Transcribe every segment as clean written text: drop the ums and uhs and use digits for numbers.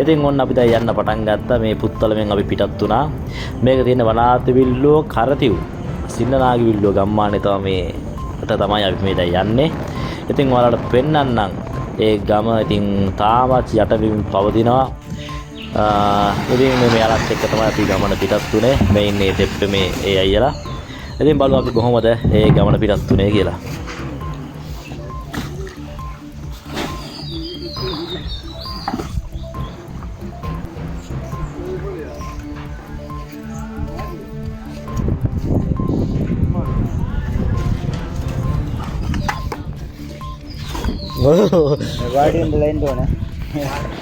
ඉතින් ඔන්න අපි දැන් යන්න පටන් ගත්තා. මේ පුත්තලෙන් අපි පිටත් වුණා. මේක තියෙන වනාත විල්ලුව කරතිව්. සින්නනාගි විල්ලුව ගම්මානේ තමයි තමයි අපි මේ දැන් යන්නේ. ඉතින් ඔයාලට පෙන්වන්නම් ඒ ගම ඉතින් තාමත් යටබිම් පවතිනවා. ඉතින් මේ යාලත් එක්ක තමයි අපි ගමන පිටත් උනේ. මේ ඉන්නේ දෙප්පේ මේ ඒ අයියලා. ඉතින් බලමු අපි කොහොමද මේ ගමන පිටත් උනේ කියලා. गार्डियन लाइन तो है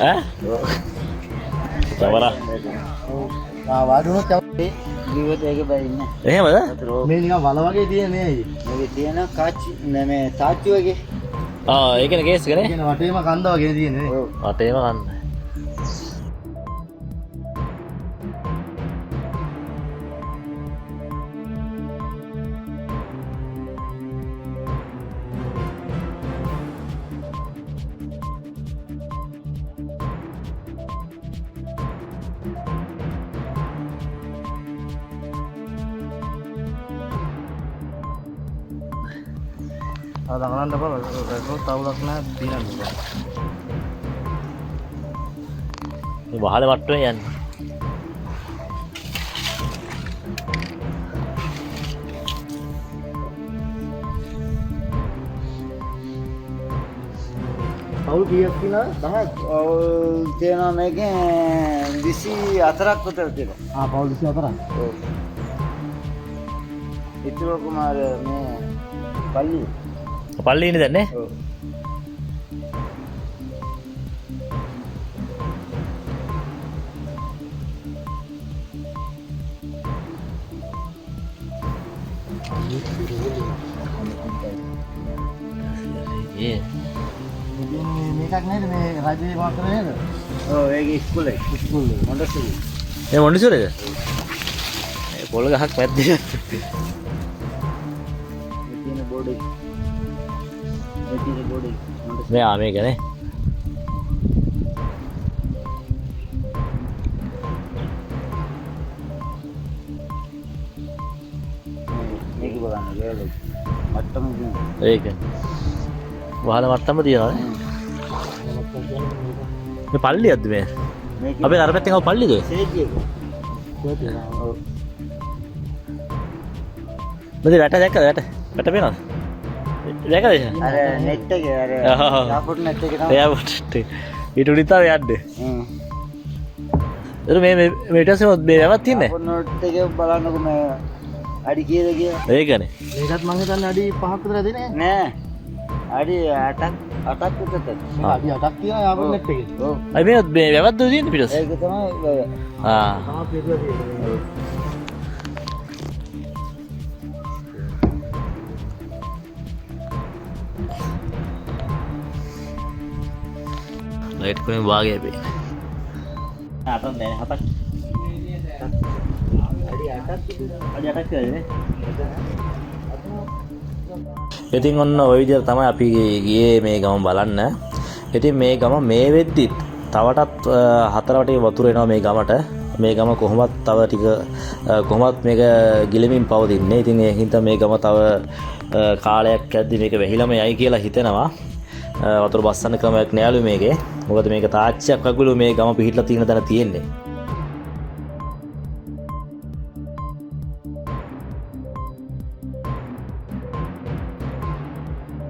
हैं तवरा वाडुनो चवते जीवित एक भाई ने එහෙමද මේ නිකන් වල වගේ තියෙන්නේ ඇයි මේකේ තියෙන කාචි මේ තාච්චි වගේ ඒ කියන්නේ කේස් එක නේ කියන වටේම කන්ද වගේ තියෙන්නේ ඔව් වටේම කන්ද අදංගලන්න බල රෙකෝ තවුලක් නෑ දිනන්න බල මේ වහලේ වට්ටුවේ යන්නේ පවුල් කීයක් තියෙනවද 10ක් තියෙනවා මේකේ 24ක් විතර තියෙනවා පවුල් 24ක් ඔව් ඉතුරු කුමාර මේ පල්ලි පල්ලේ ඉන්නේ දැන් නේ ඔව් මේකක් නේද මේ රජයේ මාතර නේද ඔව් ඒක ඉස්කෝලේ මොන්ඩසරි ඒ මොන්ඩසරිද ඒ පොල් ගහක් මැද්දේ තියෙන බෝඩ් එක බෝඩ් එක මේ මේක නේ මේක බලන්න ගෑලු මට්ටම ඒක වහල මට්ටම තියනවා නේ මේ පල්ලියක්ද මේ අපේ අර පැත්තෙන් ආව පල්ලියද සේජි එක ඔව් මෙතන වැට දැක්කද වැට පේනවද දැකද අර නෙට් එකේ අර යාපොට් නෙට් එකේ තමයි එයාපොට් ඊට උඩින් තමයි යන්නේ එතන මේ ඊට පස්සේ මේ වැවක් තියන්නේ යාපොට් නෙට් එකේ බලන්නකො මේ අඩි කීයද කියලා ඒකනේ මේකත් මං හිතන්නේ අඩි 5ක් විතර දෙන්නේ නෑ අඩි 8ක් විතර අඩි 8ක් තියනවා යාපොට් නෙට් එකේ ඔව් අයි මේ වැවක්ද තියෙන්නේ පිටස් ඒක තමයි ආ ලයිට් කොහෙන් වාගේ වෙයි. අතන් දැන් හතක්. අඩි 8ක් කියන්නේ. ඉතින් ඔන්න ওই විදිහට තමයි අපි ගියේ මේ ගම බලන්න. ඉතින් මේ ගම මේ වෙද්දිත් තවටත් 4 වටේ වතුර එනවා මේ ගමට. මේ ගම කොහොමත් තව ටික කොහොමත් මේක ගිලෙමින් පවතින්නේ. ඉතින් ඒ හින්දා මේ ගම තව කාලයක් යද්දි මේක වැහිලම යයි කියලා හිතෙනවා. වතුර බස්සන්න ක්‍රමයක් නෑලු මේකේ. මොකද මේක තාච්චියක් වගේලු මේ ගම පිහිටලා තියෙන තැන තියෙන්නේ.